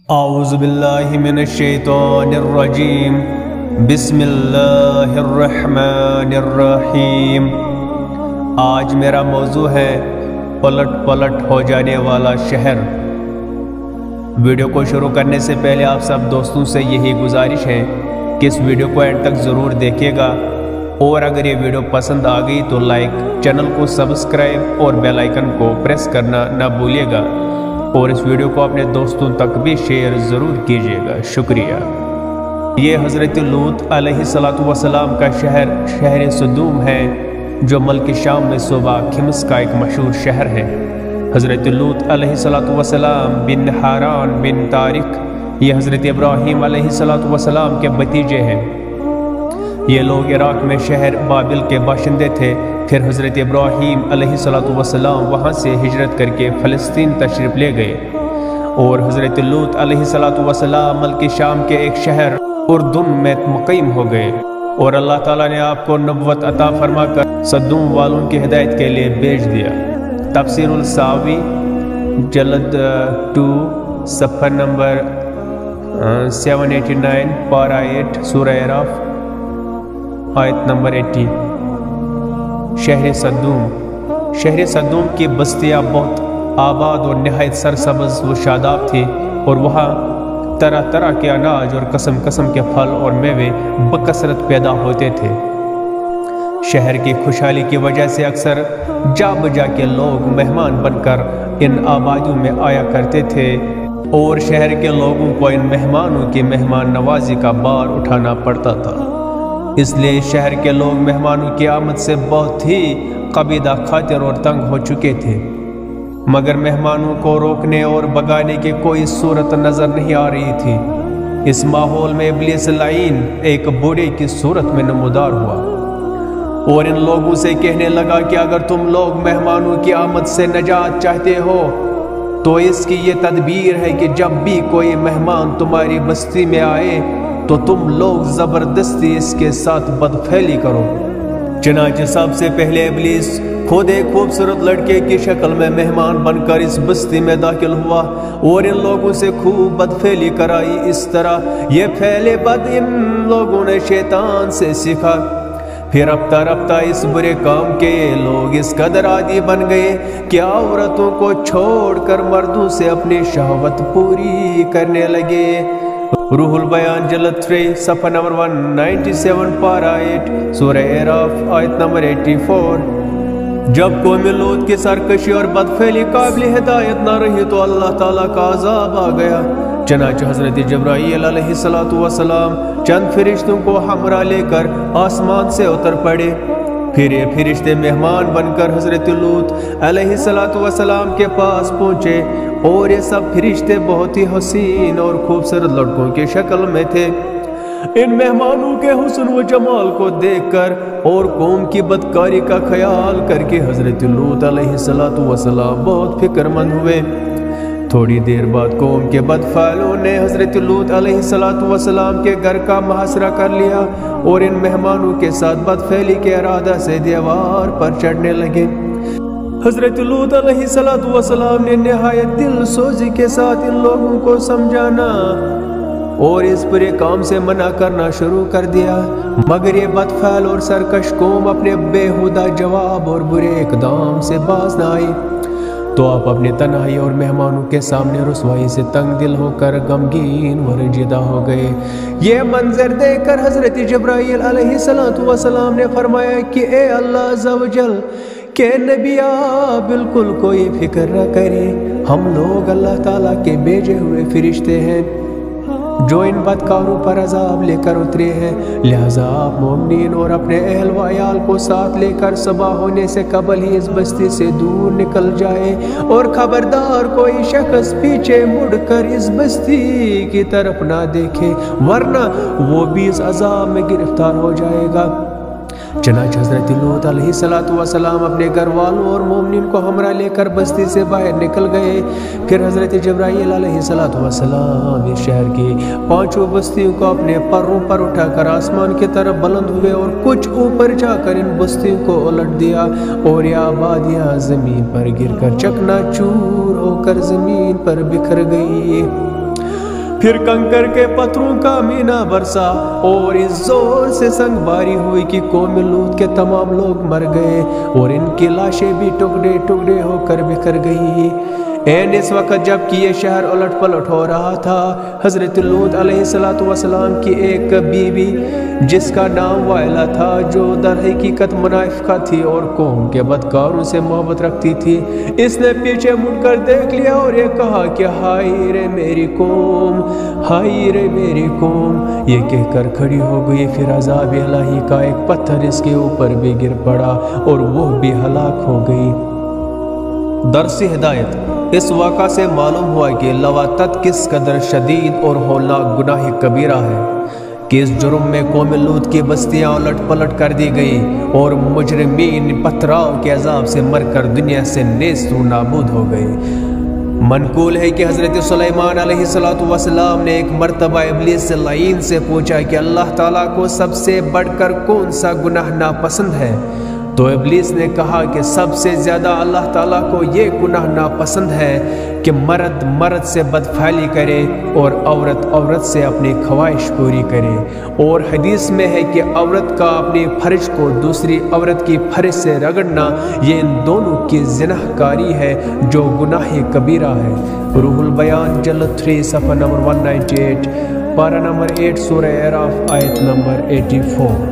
اعوذ باللہ من الشیطان الرجیم بسم اللہ الرحمن الرحیم۔ آج میرا موضوع ہے پلٹ پلٹ ہو جانے والا شہر۔ ویڈیو کو شروع کرنے سے پہلے آپ سب دوستوں سے یہی گزارش ہے کہ اس ویڈیو کو اینڈ تک ضرور دیکھیے گا، اور اگر یہ ویڈیو پسند آ گئی تو لائک، چینل کو سبسکرائب اور بیل آئیکن کو پریس کرنا نہ بھولیے گا، اور اس ویڈیو کو اپنے دوستوں تک بھی شیئر ضرور کیجیے گا۔ شکریہ۔ یہ حضرت لوط علیہ السلام کا شہر صدوم ہے، جو ملک شام میں صوبہ خمس کا ایک مشہور شہر ہے۔ حضرت لوط علیہ السلام بن حاران بن طارق، یہ حضرت ابراہیم علیہ السلام کے بھتیجے ہیں۔ یہ لوگ عراق میں شہر بابل کے باشندے تھے۔ پھر حضرت ابراہیم علیہ السلام وہاں سے ہجرت کر کے فلسطین تشریف لے گئے، اور حضرت لوط علیہ السلام ملک شام کے ایک شہر اردن میں مقیم ہو گئے، اور اللہ تعالیٰ نے آپ کو نبوت عطا فرما کر صدوم والوں کی ہدایت کے لیے بھیج دیا۔ تفسیر الساوی جلد 2 صفحہ نمبر 789 پارہ 8 سورہ اعراف آیت نمبر 18۔ شہر صدوم کی بستیاں بہت آباد اور نہایت سرسبز و شاداب تھی، اور وہاں طرح طرح کے اناج اور قسم قسم کے پھل اور میوے بکثرت پیدا ہوتے تھے۔ شہر کی خوشحالی کی وجہ سے اکثر جا بجا کے لوگ مہمان بن کر ان آبادیوں میں آیا کرتے تھے، اور شہر کے لوگوں کو ان مہمانوں کی مہمان نوازی کا بار اٹھانا پڑتا تھا۔ اس لیے شہر کے لوگ مہمانوں کی آمد سے بہت ہی قبیدہ خاطر اور تنگ ہو چکے تھے، مگر مہمانوں کو روکنے اور بگانے کی کوئی صورت نظر نہیں آ رہی تھی۔ اس ماحول میں ابلیس لعین ایک بوڑھے کی صورت میں نمودار ہوا، اور ان لوگوں سے کہنے لگا کہ اگر تم لوگ مہمانوں کی آمد سے نجات چاہتے ہو تو اس کی یہ تدبیر ہے کہ جب بھی کوئی مہمان تمہاری بستی میں آئے تو تم لوگ زبردستی اس کے ساتھ بدفعلی کرو۔ چنانچہ سب سے پہلے ابلیس خود ایک خوبصورت لڑکے کی شکل میں مہمان بن کر اس بستی میں داخل ہوا، اور ان لوگوں سے خوب بدفعلی کرائی۔ اس طرح یہ پھیلے بد ان لوگوں نے شیطان سے سیکھا۔ پھر رفتہ رفتہ اس برے کام کے لوگ اس قدر عادی بن گئے کہ عورتوں کو چھوڑ کر مردوں سے اپنی شہوت پوری کرنے لگے۔ روح البیان جلد 3 صفحہ نمبر 197 پارہ 8 سورہ اعراف آیت نمبر 84۔ جب قوم لوط کی سرکشی اور بدفعلی قابل ہدایت نہ رہی تو اللہ تعالیٰ کا عذاب آ گیا۔ چنانچہ حضرت جبرائیل علیہ السلام چند فرشتوں کو ہمراہ لے کر آسمان سے اتر پڑے۔ پھر یہ فرشتے مہمان بن کر حضرت لوط علیہ السلام کے پاس پہنچے، اور یہ سب فرشتے بہت ہی حسین اور خوبصورت لڑکوں کی شکل میں تھے۔ ان مہمانوں کے حسن و جمال کو دیکھ کر اور قوم کی بدکاری کا خیال کر کے حضرت لوط علیہ السلام بہت فکر مند ہوئے۔ تھوڑی دیر بعد قوم کے بدفعلوں نے حضرت لوط علیہ السلام کے گھر کا محاصرہ کر لیا، اور ان مہمانوں کے ساتھ بدفعلی کے ارادہ سے دیوار پر چڑھنے لگے۔ حضرت لوط علیہ السلام نے نہایت دل سوزی کے ساتھ ان لوگوں کو سمجھانا اور اس برے کام سے منع کرنا شروع کر دیا، مگر یہ بدفعل اور سرکش قوم اپنے بےہودہ جواب اور برے اقدام سے باز نہ آئی۔ تو آپ اپنی تنہائی اور مہمانوں کے سامنے رسوائی سے تنگ دل ہو کر غمگین و رنجیدہ ہو گئے۔ یہ منظر دیکھ کر حضرت جبرائیل علیہ السلام نے فرمایا کہ اے اللہ عز و جل کہ نبی آپ بالکل کوئی فکر نہ کریں، ہم لوگ اللہ تعالیٰ کے بھیجے ہوئے فرشتے ہیں جو ان بدکاروں پر عذاب لے کر اترے ہیں، لہذا آپ مومنین اور اپنے اہل و عیال کو ساتھ لے کر صبح ہونے سے قبل ہی اس بستی سے دور نکل جائے، اور خبردار کوئی شخص پیچھے مڑ کر اس بستی کی طرف نہ دیکھے، ورنہ وہ بھی اس عذاب میں گرفتار ہو جائے گا۔ چنانچہ حضرت لوط علیہ السلام اپنے گھر والوں اور مومنین کو ہمراہ لے کر بستی سے باہر نکل گئے۔ پھر حضرت جبرائیل علیہ السلام اس شہر کی 5 بستیوں کو اپنے پروں پر اٹھا کر آسمان کی طرف بلند ہوئے، اور کچھ اوپر جا کر ان بستیوں کو الٹ دیا، اور یہ آبادیاں زمین پر گر کر چکنا چور ہو کر زمین پر بکھر گئی۔ پھر کنکر کے پتھروں کا مینا برسا اور اس زور سے سنگ باری ہوئی کہ قوم لوط کے تمام لوگ مر گئے اور ان کی لاشیں بھی ٹکڑے ٹکڑے ہو کر بکھر گئی۔ اینڈ اس وقت جب کہ یہ شہر الٹ پلٹ ہو رہا تھا، حضرت لوط علیہ السلام کی ایک بیوی جس کا نام وائلہ تھا، جو در حقیقت منافقہ تھی اور قوم کے بدکاروں سے محبت رکھتی تھی، اس نے پیچھے مڑ کر دیکھ لیا اور یہ کہا کہ ہائے رے میری قوم، ہائے رے میری قوم، یہ کہہ کر کھڑی ہو گئی۔ پھر عذاب الہی کا ایک پتھر اس کے اوپر بھی گر پڑا اور وہ بھی ہلاک ہو گئی۔ درس ہدایت، اس واقعہ سے معلوم ہوا کہ لواطت کس قدر شدید اور ہولناک گناہ کبیرہ ہے کہ اس جرم میں قوم لوط کی بستیاں الٹ پلٹ کر دی گئی اور مجرمین پتھراؤ کے عذاب سے مر کر دنیا سے نیست و نابود ہو گئے۔ منقول ہے کہ حضرت سلیمان علیہ السلام نے ایک مرتبہ ابلیس سے لعین سے پوچھا کہ اللہ تعالیٰ کو سب سے بڑھ کر کون سا گناہ ناپسند ہے؟ تو ابلیس نے کہا کہ سب سے زیادہ اللہ تعالیٰ کو یہ گناہ ناپسند ہے کہ مرد مرد سے بدفعلی کرے اور عورت عورت سے اپنی خواہش پوری کرے، اور حدیث میں ہے کہ عورت کا اپنی فرج کو دوسری عورت کی فرج سے رگڑنا یہ ان دونوں کی زناح کاری ہے جو گناہ کبیرہ ہے۔ روح البیان جلد 3 صفحہ نمبر 198، پارہ نمبر 8 سورہ اعراف آیت نمبر 84۔